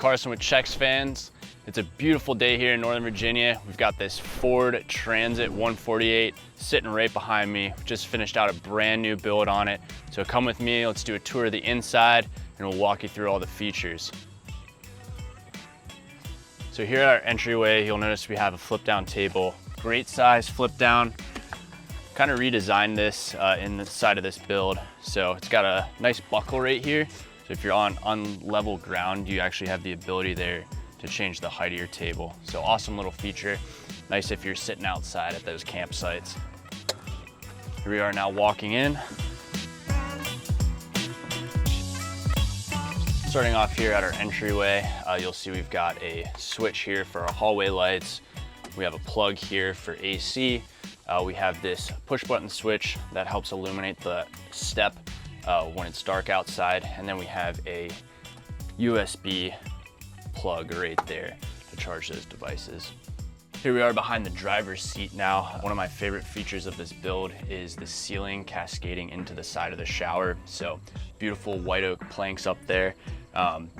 Carson with Chex fans. It's a beautiful day here in Northern Virginia. We've got this Ford Transit 148 sitting right behind me. We just finished out a brand new build on it. So come with me, let's do a tour of the inside and we'll walk you through all the features. So here at our entryway, you'll notice we have a flip down table. Great size flip down. Kind of redesigned this in the side of this build. So it's got a nice buckle right here. So if you're on unlevel ground, you actually have the ability there to change the height of your table. So awesome little feature. Nice if you're sitting outside at those campsites. Here we are now walking in. Starting off here at our entryway, you'll see we've got a switch here for our hallway lights. We have a plug here for AC. We have this push button switch that helps illuminate the step when it's dark outside. And then we have a USB plug right there to charge those devices. Here we are behind the driver's seat now. One of my favorite features of this build is the ceiling cascading into the side of the shower. So beautiful white oak planks up there.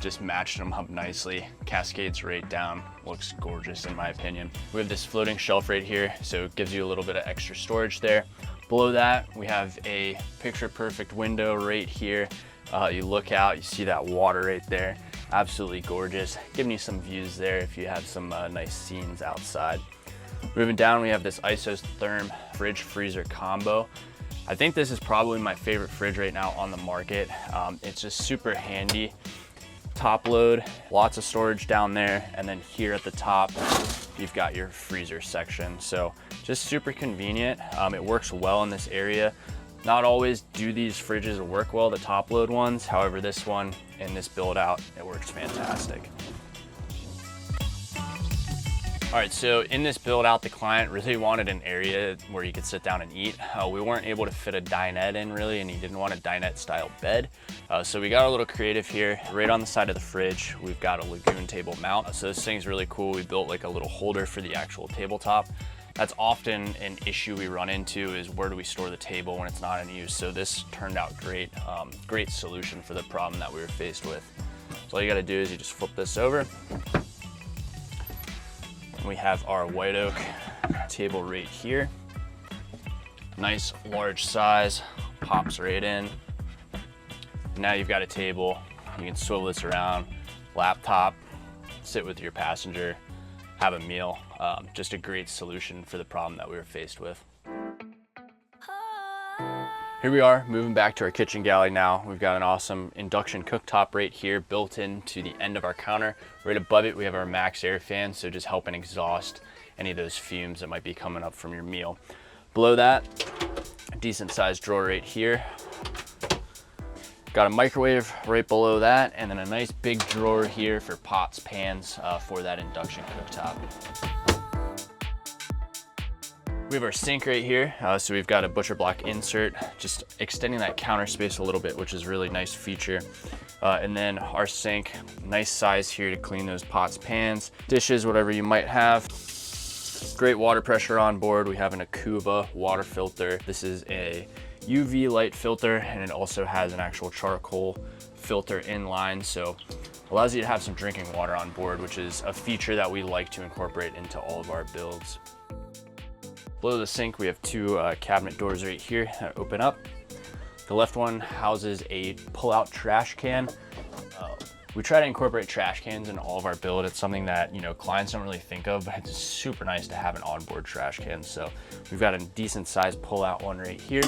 Just matched them up nicely. Cascades right down, looks gorgeous in my opinion. We have this floating shelf right here, so it gives you a little bit of extra storage there. Below that, we have a picture perfect window right here. You look out, you see that water right there. Absolutely gorgeous, giving you some views there if you have some nice scenes outside. Moving down, we have this isotherm fridge freezer combo. I think this is probably my favorite fridge right now on the market. It's just super handy. Top load, lots of storage down there, and then here at the top, you've got your freezer section. So just super convenient. It works well in this area. Not always do these fridges work well, the top load ones. However, this one in this build out, it works fantastic. All right, so in this build out, the client really wanted an area where you could sit down and eat. We weren't able to fit a dinette in really, and he didn't want a dinette style bed. So we got a little creative here. Right on the side of the fridge, we've got a Lagoon table mount. So this thing's really cool. We built like a little holder for the actual tabletop. That's often an issue we run into, is where do we store the table when it's not in use. So this turned out great, great solution for the problem that we were faced with. So all you gotta do is you just flip this over. And we have our white oak table right here. Nice large size, pops right in. Now you've got a table, you can swivel this around, laptop, sit with your passenger, have a meal. Just a great solution for the problem that we were faced with. Here we are, moving back to our kitchen galley now. We've got an awesome induction cooktop right here built into the end of our counter. Right above it, we have our max air fan, so just helping exhaust any of those fumes that might be coming up from your meal. Below that, a decent sized drawer right here. Got a microwave right below that, and then a nice big drawer here for pots, pans for that induction cooktop. We have our sink right here. So we've got a butcher block insert, just extending that counter space a little bit, which is a really nice feature. And then our sink, nice size here to clean those pots, pans, dishes, whatever you might have. Great water pressure on board. We have an Akuva water filter. This is a UV light filter, and it also has an actual charcoal filter in line, so allows you to have some drinking water on board, which is a feature that we like to incorporate into all of our builds. Below the sink, we have two cabinet doors right here that open up. The left one houses a pull-out trash can. We try to incorporate trash cans in all of our build. It's something that, you know, clients don't really think of, but it's super nice to have an onboard trash can. So we've got a decent sized pull-out one right here.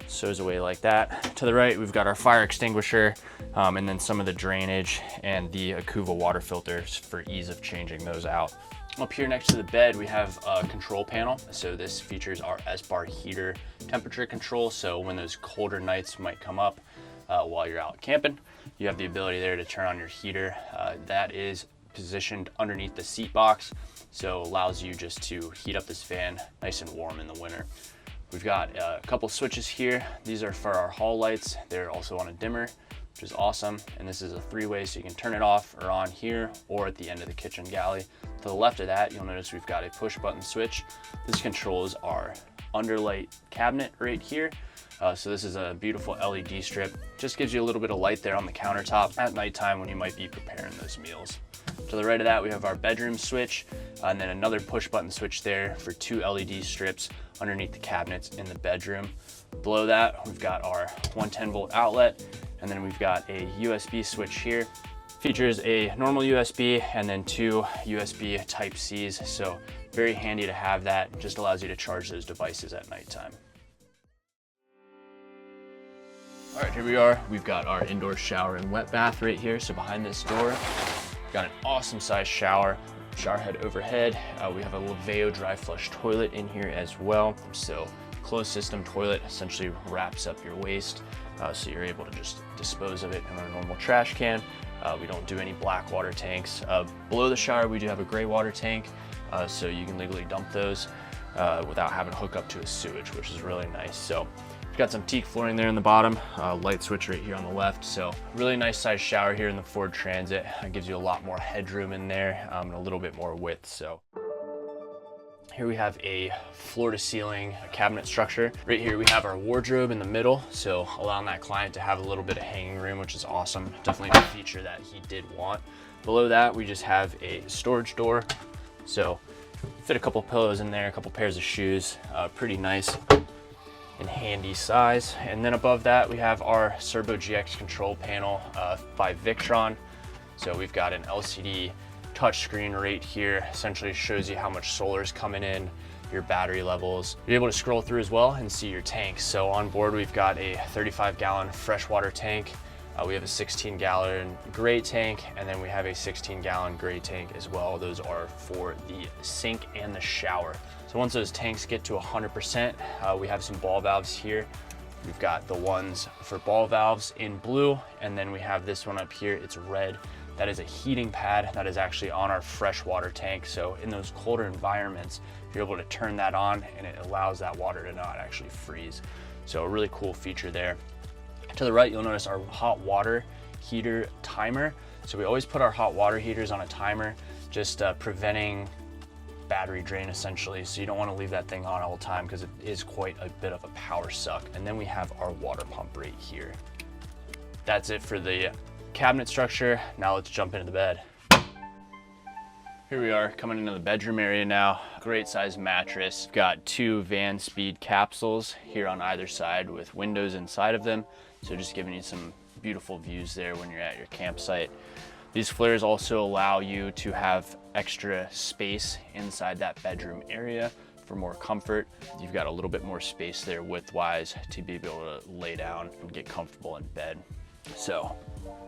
Sews away like that. To the right, we've got our fire extinguisher, and then some of the drainage and the Akuva water filters for ease of changing those out. Up here next to the bed, we have a control panel. So this features our S-Bar heater temperature control. So when those colder nights might come up while you're out camping, you have the ability there to turn on your heater. That is positioned underneath the seat box, so allows you just to heat up this fan nice and warm in the winter. We've got a couple switches here. These are for our hall lights. They're also on a dimmer, which is awesome. And this is a three-way, so you can turn it off or on here or at the end of the kitchen galley. To the left of that, you'll notice we've got a push button switch. This controls our underlight cabinet right here. So this is a beautiful LED strip. Just gives you a little bit of light there on the countertop at nighttime when you might be preparing those meals. To the right of that, we have our bedroom switch, and then another push button switch there for 2 LED strips underneath the cabinets in the bedroom. Below that, we've got our 110 volt outlet, and then we've got a USB switch here. Features a normal USB and then 2 USB Type-Cs, so very handy to have that. Just allows you to charge those devices at nighttime. All right, here we are. We've got our indoor shower and wet bath right here. So behind this door, we've got an awesome size shower head overhead. We have a Laveo dry flush toilet in here as well. So closed system toilet essentially wraps up your waste. So you're able to just dispose of it in a normal trash can. We don't do any black water tanks. Below the shower, we do have a gray water tank. So you can legally dump those without having to hook up to a sewage, which is really nice. So we've got some teak flooring there in the bottom, light switch right here on the left. So really nice size shower here in the Ford Transit. It gives you a lot more headroom in there and a little bit more width. So here we have a floor to ceiling cabinet structure. Right here we have our wardrobe in the middle, so allowing that client to have a little bit of hanging room, which is awesome. Definitely a feature that he did want. Below that, we just have a storage door. So fit a couple pillows in there, a couple pairs of shoes, pretty nice and handy size. And then above that, we have our Servo GX control panel by Victron. So we've got an LCD touchscreen right here, essentially shows you how much solar is coming in, your battery levels. You're able to scroll through as well and see your tanks. So on board, we've got a 35-gallon freshwater tank. We have a 16-gallon gray tank, and then we have a 16-gallon gray tank as well. Those are for the sink and the shower. So once those tanks get to 100%, we have some ball valves here. We've got the ones for ball valves in blue, and then we have this one up here, it's red. That is a heating pad that is actually on our freshwater tank. So in those colder environments, you're able to turn that on and it allows that water to not actually freeze. So a really cool feature there. To the right, you'll notice our hot water heater timer. So we always put our hot water heaters on a timer, just preventing battery drain essentially. So you don't want to leave that thing on all the time because it is quite a bit of a power suck. And then we have our water pump right here. That's it for the cabinet structure. Now let's jump into the bed. Here we are coming into the bedroom area now. Great size mattress. Got 2 Van Speed capsules here on either side with windows inside of them. So just giving you some beautiful views there when you're at your campsite. These flares also allow you to have extra space inside that bedroom area for more comfort. You've got a little bit more space there width-wise to be able to lay down and get comfortable in bed. So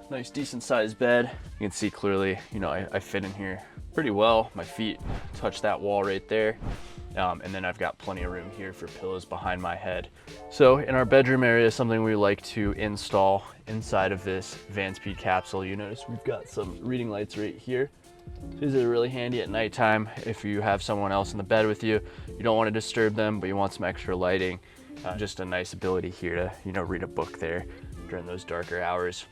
nice decent sized bed. You can see clearly, you know, I fit in here pretty well. My feet touch that wall right there. And then I've got plenty of room here for pillows behind my head. So in our bedroom area, something we like to install inside of this Van Speed capsule, you notice we've got some reading lights right here. These are really handy at nighttime if you have someone else in the bed with you. You don't want to disturb them, but you want some extra lighting. Just a nice ability here to, you know, read a book there during those darker hours.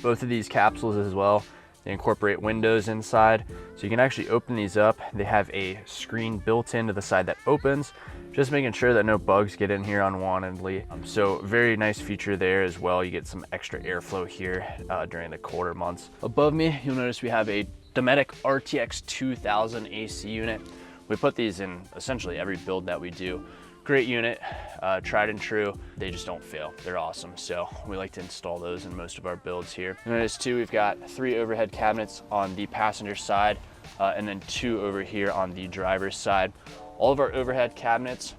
Both of these capsules as well, they incorporate windows inside, so you can actually open these up. They have a screen built into the side that opens, just making sure that no bugs get in here unwantedly. So very nice feature there as well. You get some extra airflow here during the colder months. Above me, you'll notice we have a Dometic RTX 2000 AC unit. We put these in essentially every build that we do. Great unit, tried and true. They just don't fail. They're awesome. So we like to install those in most of our builds here. And notice too, we've got 3 overhead cabinets on the passenger side and then 2 over here on the driver's side. All of our overhead cabinets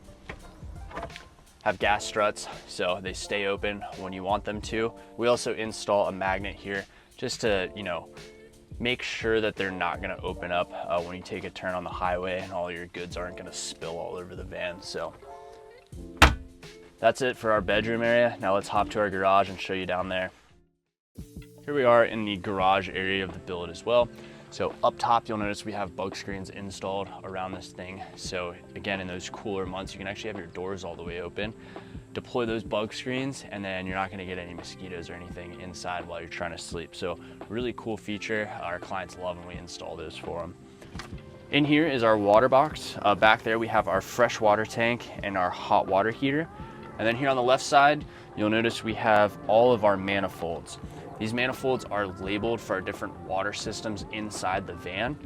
have gas struts, so they stay open when you want them to. We also install a magnet here just to, you know, make sure that they're not gonna open up when you take a turn on the highway and all your goods aren't gonna spill all over the van. So that's it for our bedroom area. Now let's hop to our garage and show you down there. Here we are in the garage area of the build as well. So up top, you'll notice we have bug screens installed around this thing. So again, in those cooler months, you can actually have your doors all the way open. Deploy those bug screens, and then you're not gonna get any mosquitoes or anything inside while you're trying to sleep. So really cool feature. Our clients love when we install those for them. In here is our water box. Back there we have our fresh water tank and our hot water heater. And then here on the left side, you'll notice we have all of our manifolds. These manifolds are labeled for our different water systems inside the van.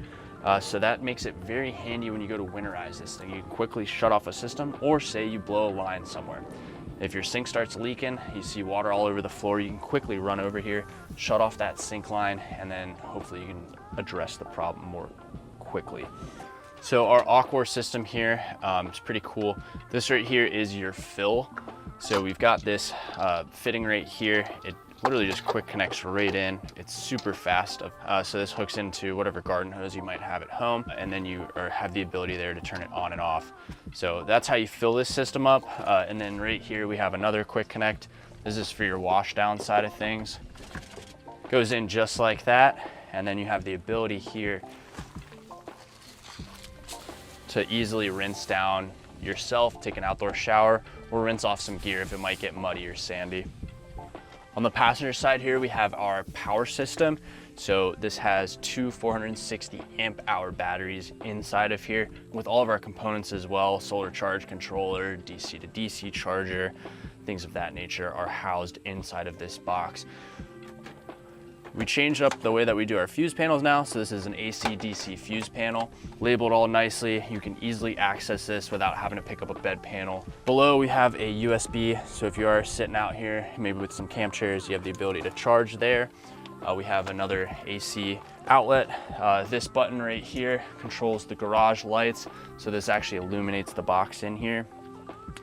So that makes it very handy when you go to winterize this thing. You can quickly shut off a system, or say you blow a line somewhere. If your sink starts leaking, you see water all over the floor, you can quickly run over here, shut off that sink line, and then hopefully you can address the problem more quickly. So our Aquor system here is pretty cool. This right here is your fill. So we've got this fitting right here. It literally just quick connects right in. It's super fast. So this hooks into whatever garden hose you might have at home, and then you have the ability there to turn it on and off. So that's how you fill this system up. And then right here we have another quick connect. This is for your wash down side of things. Goes in just like that. And then you have the ability here to easily rinse down yourself, take an outdoor shower, or rinse off some gear if it might get muddy or sandy. On the passenger side here, we have our power system. So this has two 460 amp hour batteries inside of here with all of our components as well. Solar charge controller, DC to DC charger, things of that nature are housed inside of this box. We changed up the way that we do our fuse panels now. So this is an AC/DC fuse panel, labeled all nicely. You can easily access this without having to pick up a bed panel. Below we have a USB. So if you are sitting out here, maybe with some camp chairs, you have the ability to charge there. We have another AC outlet. This button right here controls the garage lights. So this actually illuminates the box in here.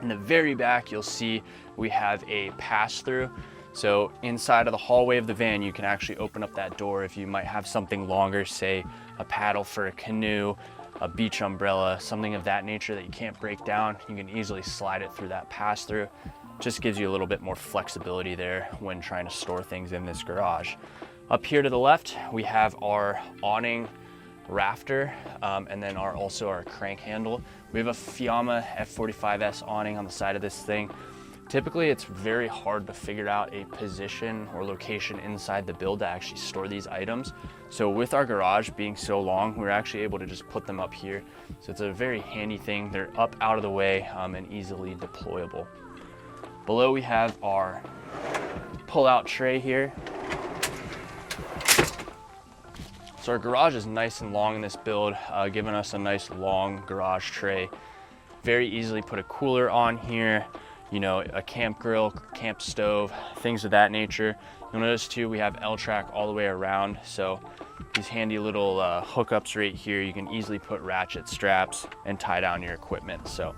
In the very back, you'll see we have a pass-through. So inside of the hallway of the van, you can actually open up that door if you might have something longer, say a paddle for a canoe, a beach umbrella, something of that nature that you can't break down. You can easily slide it through that pass-through. Just gives you a little bit more flexibility there when trying to store things in this garage. Up here to the left, we have our awning rafter, and then also our crank handle. We have a Fiamma F45S awning on the side of this thing. Typically, it's very hard to figure out a position or location inside the build to actually store these items. So with our garage being so long, we're actually able to just put them up here. So it's a very handy thing. They're up out of the way and easily deployable. Below we have our pull-out tray here. So our garage is nice and long in this build, giving us a nice long garage tray. Very easily put a cooler on here, you know, a camp grill, camp stove, things of that nature. You'll notice too, we have L-track all the way around. So these handy little hookups right here, you can easily put ratchet straps and tie down your equipment. So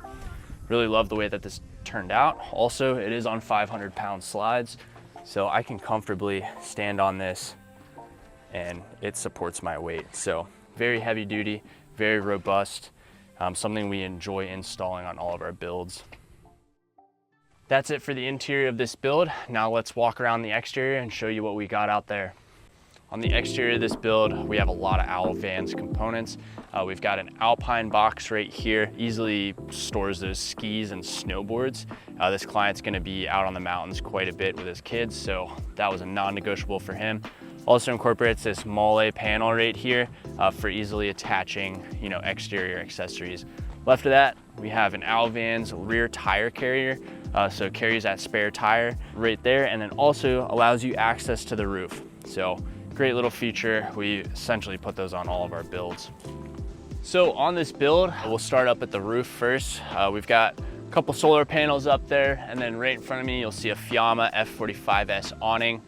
really love the way that this turned out. Also, it is on 500-pound slides. So I can comfortably stand on this and it supports my weight. So very heavy duty, very robust, something we enjoy installing on all of our builds. That's it for the interior of this build. Now let's walk around the exterior and show you what we got out there. On the exterior of this build, we have a lot of Owl Vans components. We've got an Alpine box right here, easily stores those skis and snowboards. This client's gonna be out on the mountains quite a bit with his kids, so that was a non-negotiable for him. Also incorporates this Mole panel right here for easily attaching, you know, exterior accessories. Left of that, we have an Owl Vans rear tire carrier. So it carries that spare tire right there, and then also allows you access to the roof. So great little feature. We essentially put those on all of our builds. So on this build, we'll start up at the roof first. We've got a couple solar panels up there, and then right in front of me, you'll see a Fiamma F45S awning.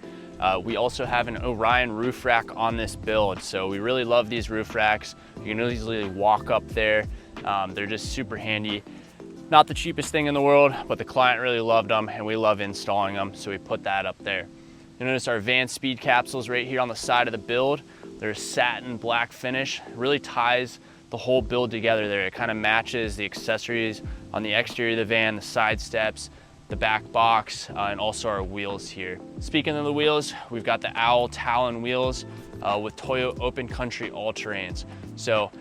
We also have an Orion roof rack on this build. So we really love these roof racks. You can easily walk up there. They're just super handy. Not the cheapest thing in the world, but the client really loved them and we love installing them, so we put that up there. You'll notice our van speed capsules right here on the side of the build. They're satin black finish, really ties the whole build together there. It kind of matches the accessories on the exterior of the van, the side steps, the back box, and also our wheels here. Speaking of the wheels, we've got the Owl Talon wheels with Toyo Open Country all-terrains. So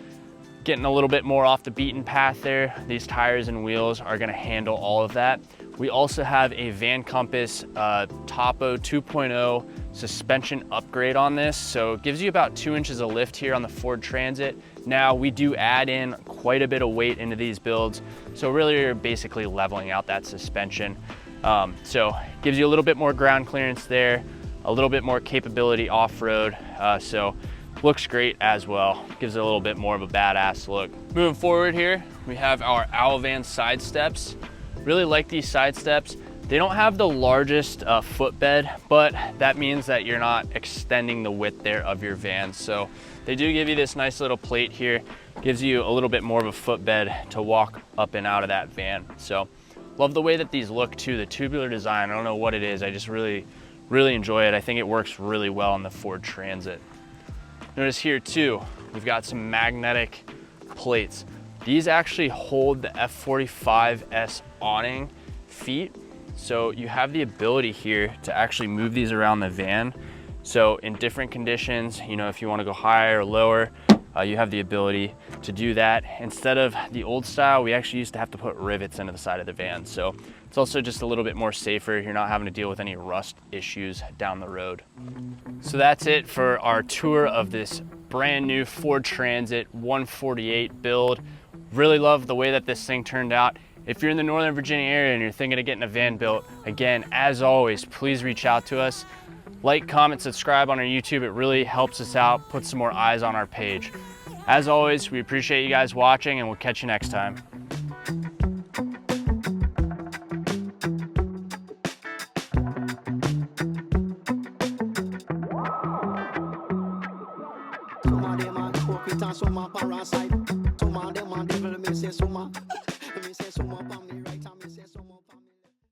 getting a little bit more off the beaten path there. These tires and wheels are gonna handle all of that. We also have a Van Compass Topo 2.0 suspension upgrade on this. So it gives you about 2 inches of lift here on the Ford Transit. Now we do add in quite a bit of weight into these builds. So really you're basically leveling out that suspension. So it gives you a little bit more ground clearance there, a little bit more capability off-road. So looks great as well. Gives it a little bit more of a badass look. Moving forward here, we have our Owlvan side steps. Really like these side steps. They don't have the largest footbed, but that means that you're not extending the width there of your van. So they do give you this nice little plate here. Gives you a little bit more of a footbed to walk up and out of that van. So love the way that these look too. The tubular design, I don't know what it is. I just really enjoy it. I think it works really well on the Ford Transit. Notice here too, we've got some magnetic plates. These actually hold the F45S awning feet. So you have the ability here to actually move these around the van. So in different conditions, you know, if you want to go higher or lower, you have the ability to do that. Instead of the old style, we actually used to have to put rivets into the side of the van. So it's also just a little bit more safer. You're not having to deal with any rust issues down the road. So that's it for our tour of this brand new Ford Transit 148 build. Really love the way that this thing turned out. If you're in the Northern Virginia area and you're thinking of getting a van built, again, as always, please reach out to us. Like, comment, subscribe on our YouTube. It really helps us out, put some more eyes on our page. As always, we appreciate you guys watching, and we'll catch you next time. Some of them are parasite. Some of them are devil, me say some. Me say some.